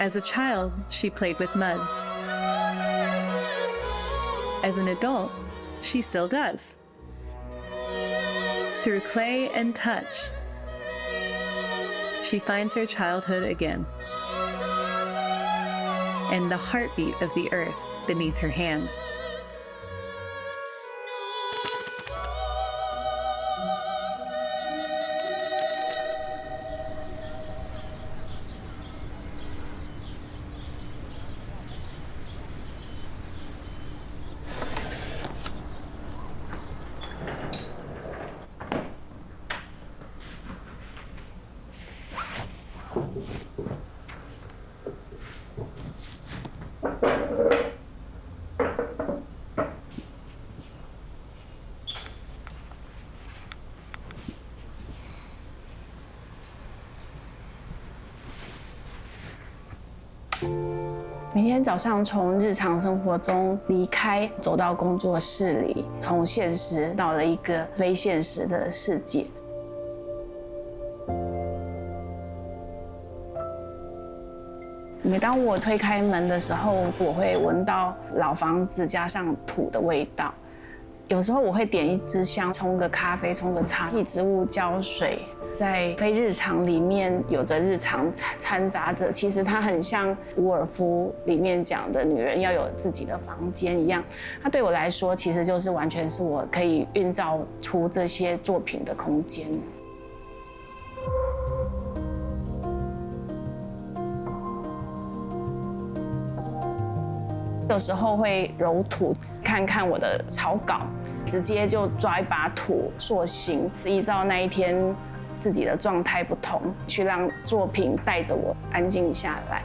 As a child, she played with mud. As an adult, she still does. Through clay and touch, she finds her childhood again and the heartbeat of the earth beneath her hands.每天早上从日常生活中离开，走到工作室里，从现实到了一个非现实的世界。每当我推开门的时候，我会闻到老房子加上土的味道。有时候我会点一支香，冲个咖啡，冲个茶，替植物浇水。在非日常里面有着日常掺杂着，其实它很像伍尔夫里面讲的女人要有自己的房间一样。它对我来说，其实就是完全是我可以运造出这些作品的空间。有时候会揉土，看看我的草稿，直接就抓一把土塑形，依照那一天自己的状态不同，去让作品带着我安静下来。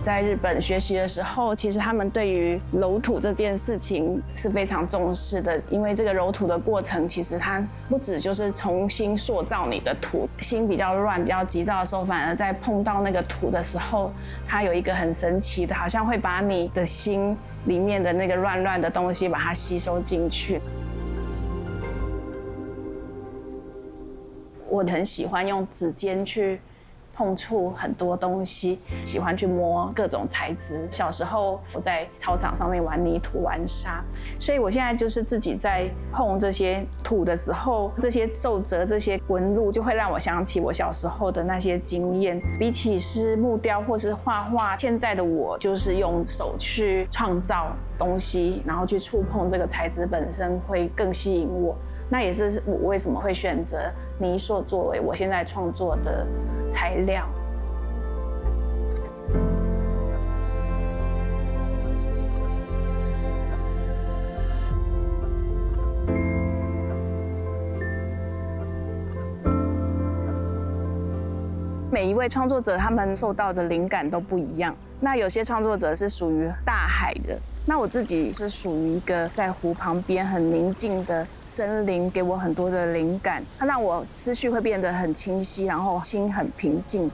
在日本学习的时候，其实他们对于揉土这件事情是非常重视的，因为这个揉土的过程，其实它不只就是重新塑造你的土，心比较乱、比较急躁的时候，反而在碰到那个土的时候，它有一个很神奇的，好像会把你的心里面的那个乱乱的东西，把它吸收进去。我很喜欢用指尖去碰触很多东西，喜欢去摸各种材质。小时候我在操场上面玩泥土、玩沙，所以我现在就是自己在碰这些土的时候，这些皱褶、这些纹路，就会让我想起我小时候的那些经验。比起是木雕或是画画，现在的我就是用手去创造东西，然后去触碰这个材质本身，会更吸引我。那也是我为什么会选择泥塑作为我现在创作的材料。每一位创作者，他们受到的灵感都不一样。那有些创作者是属于大海的，那我自己是属于一个在湖旁边很宁静的森林，给我很多的灵感，它让我思绪会变得很清晰，然后心很平静。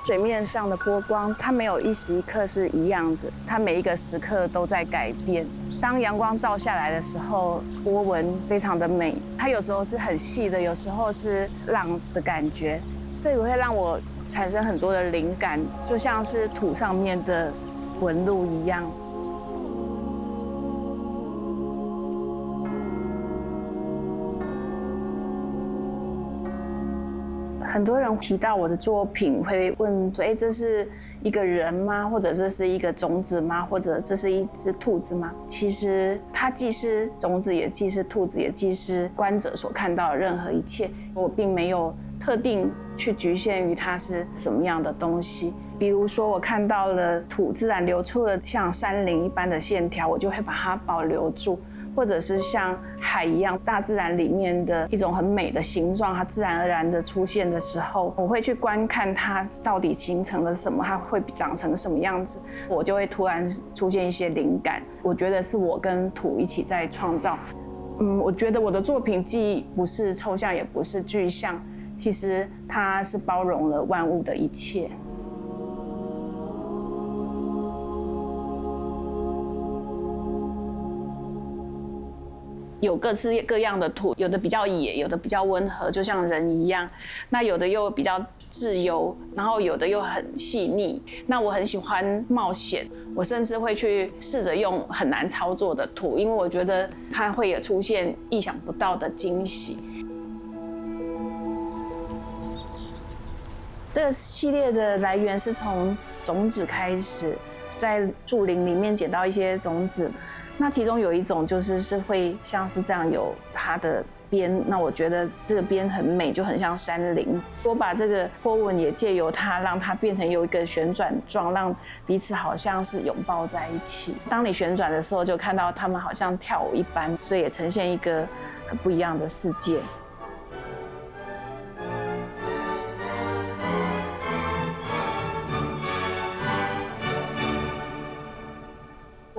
水面上的波光，它没有一时一刻是一样的，它每一个时刻都在改变。当阳光照下来的时候，波纹非常的美，它有时候是很细的，有时候是浪的感觉，这也会让我产生很多的灵感，就像是土上面的纹路一样。很多人提到我的作品，会问说：“这是一个人吗？或者这是一个种子吗？或者这是一只兔子吗？”其实它既是种子，也既是兔子，也既是观者所看到的任何一切。我并没有特定去局限于它是什么样的东西。比如说，我看到了土自然流出的像山林一般的线条，我就会把它保留住。或者是像海一样，大自然里面的一种很美的形状，它自然而然的出现的时候，我会去观看它到底形成了什么，它会长成什么样子，我就会突然出现一些灵感。我觉得是我跟土一起在创造。我觉得我的作品既不是抽象，也不是具象，其实它是包容了万物的一切。有各式各样的土，有的比较野，有的比较温和，就像人一样。那有的又比较自由，然后有的又很细腻。那我很喜欢冒险，我甚至会去试着用很难操作的土，因为我觉得它会有出现意想不到的惊喜。这个系列的来源是从种子开始，在树林里面捡到一些种子。那其中有一种是会像是这样有它的边，那我觉得这个边很美，就很像山林。我把这个波纹也借由它，让它变成有一个旋转状，让彼此好像是拥抱在一起。当你旋转的时候，就看到它们好像跳舞一般，所以也呈现一个很不一样的世界。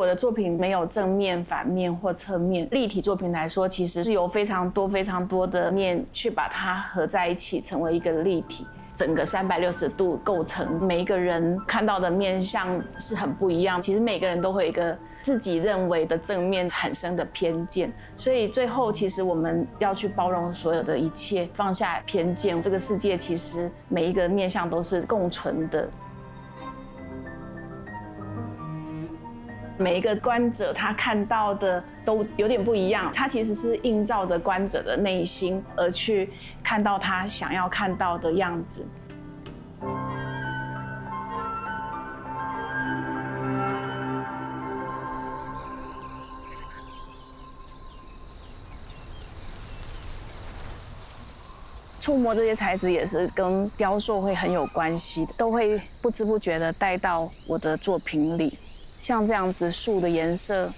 我的作品没有正面、反面或侧面。立体作品来说，其实是由非常多的面去把它合在一起，成为一个立体。整个360度构成，每一个人看到的面向是很不一样。其实每个人都会有一个自己认为的正面产生的偏见，所以最后其实我们要去包容所有的一切，放下偏见。这个世界其实每一个面向都是共存的。每一个观者他看到的都有点不一样，他其实是映照着观者的内心而去看到他想要看到的样子。触摸这些材质也是跟雕塑会很有关系的，都会不知不觉地带到我的作品里。像这样子树的颜色，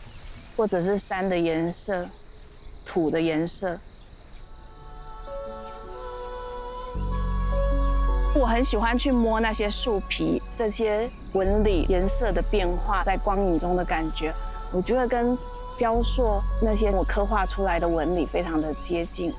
或者是山的颜色、土的颜色。我很喜欢去摸那些树皮，这些纹理、颜色的变化，在光影中的感觉，我觉得跟雕塑那些我刻画出来的纹理非常的接近。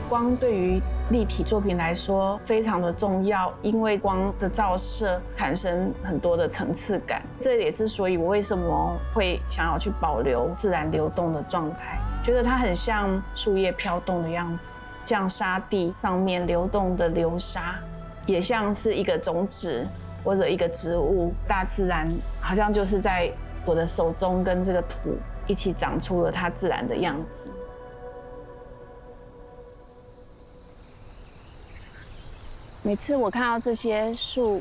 光对于立体作品来说非常的重要，因为光的照射产生很多的层次感。这也之所以我为什么会想要去保留自然流动的状态，觉得它很像树叶飘动的样子，像沙地上面流动的流沙，也像是一个种子或者一个植物。大自然好像就是在我的手中跟这个土一起长出了它自然的样子。每次我看到这些树，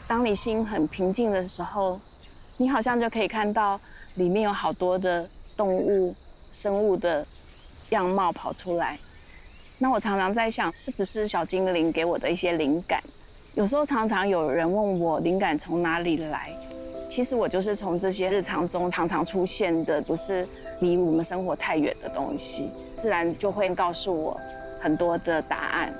当你心很平静的时候，你好像就可以看到里面有好多的动物、生物的样貌跑出来。那我常常在想，是不是小精灵给我的一些灵感？有时候常常有人问我灵感从哪里来，其实我就是从这些日常中常常出现的，不是离我们生活太远的东西，自然就会告诉我很多的答案。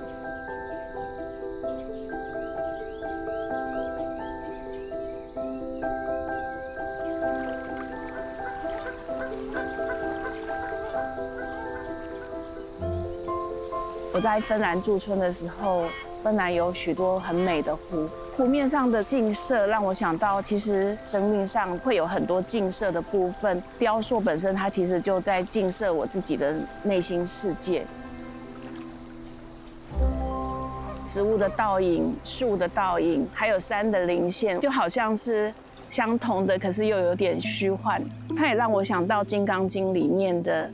我在芬兰驻村的时候，芬兰有许多很美的湖，湖面上的镜射让我想到，其实生命上会有很多镜射的部分。雕塑本身，它其实就在镜射我自己的内心世界。植物的倒影、树的倒影，还有山的零线，就好像是相同的，可是又有点虚幻。它也让我想到《金刚经》里面的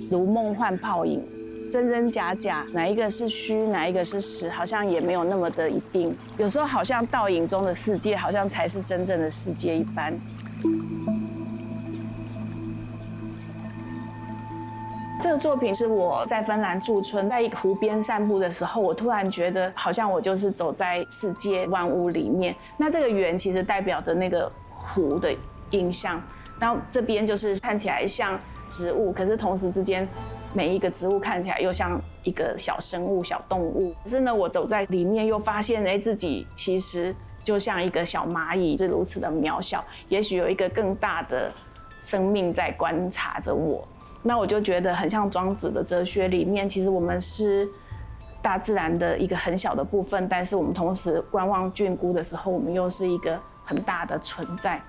如梦幻泡影。真真假假，哪一个是虚，哪一个是实，好像也没有那么的一定。有时候好像倒影中的世界，好像才是真正的世界一般。这个作品是我在芬兰驻村，在一个湖边散步的时候，我突然觉得好像我就是走在世界万物里面。那这个圆其实代表着那个湖的印象，然后这边就是看起来像植物，可是同时之间，每一个植物看起来又像一个小生物、小动物。可是呢，我走在里面又发现，自己其实就像一个小蚂蚁，是如此的渺小。也许有一个更大的生命在观察着我。那我就觉得很像庄子的哲学里面，其实我们是大自然的一个很小的部分，但是我们同时观望峻孤的时候，我们又是一个很大的存在。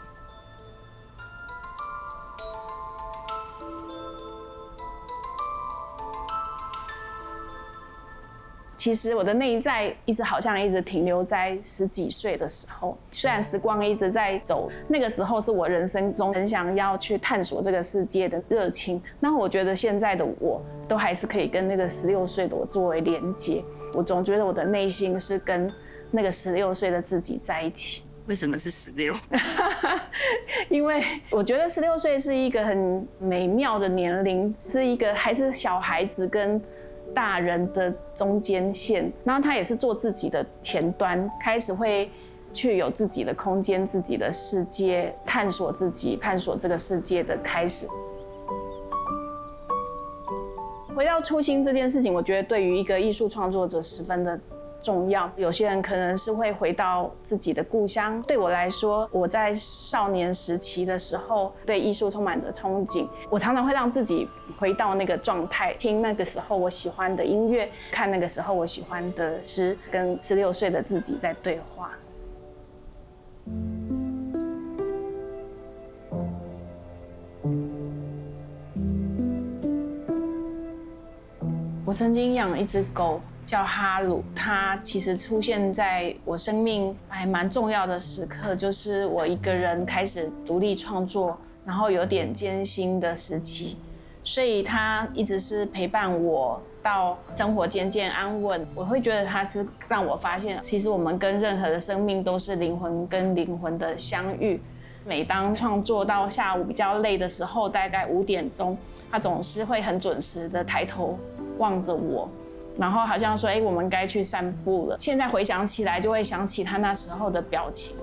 其实我的内在好像一直停留在10几岁的时候，虽然时光一直在走，那个时候是我人生中很想要去探索这个世界的热情。那我觉得现在的我都还是可以跟那个16岁的我作为连接。我总觉得我的内心是跟那个16岁的自己在一起。为什么是16？因为我觉得16岁是一个很美妙的年龄，是一个还是小孩子跟大人的中间线，然后他也是做自己的前端，开始会去有自己的空间、自己的世界，探索自己、探索这个世界的开始。回到初心这件事情，我觉得对于一个艺术创作者十分的重要。有些人可能是会回到自己的故乡，对我来说，我在少年时期的时候对艺术充满着憧憬，我常常会让自己回到那个状态，听那个时候我喜欢的音乐，看那个时候我喜欢的诗，跟16岁的自己在对话。我曾经养一只狗叫哈鲁，它其实出现在我生命还蛮重要的时刻，就是我一个人开始独立创作，然后有点艰辛的时期，所以它一直是陪伴我到生活渐渐安稳。我会觉得它是让我发现，其实我们跟任何的生命都是灵魂跟灵魂的相遇。每当创作到下午比较累的时候，大概5点钟，它总是会很准时的抬头望着我，然后好像说我们该去散步了。现在回想起来，就会想起他那时候的表情。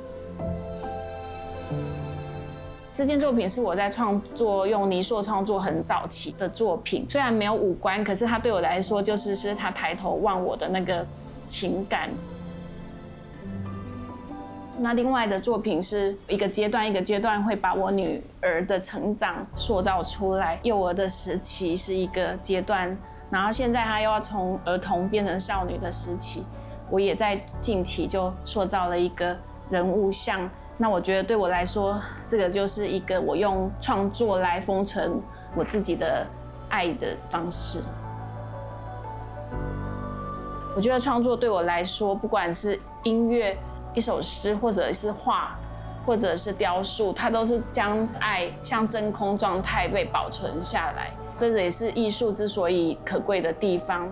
这件作品是我在创作用泥塑创作很早期的作品，虽然没有五官，可是它对我来说是他抬头望我的那个情感。那另外的作品是一个阶段一个阶段会把我女儿的成长塑造出来。幼儿的时期是一个阶段，然后现在她又要从儿童变成少女的时期。我也在近期就塑造了一个人物像。那我觉得对我来说，这个就是一个我用创作来封存我自己的爱的方式。我觉得创作对我来说，不管是音乐、一首诗，或者是画，或者是雕塑，它都是将爱像真空状态被保存下来。这也是艺术之所以可贵的地方。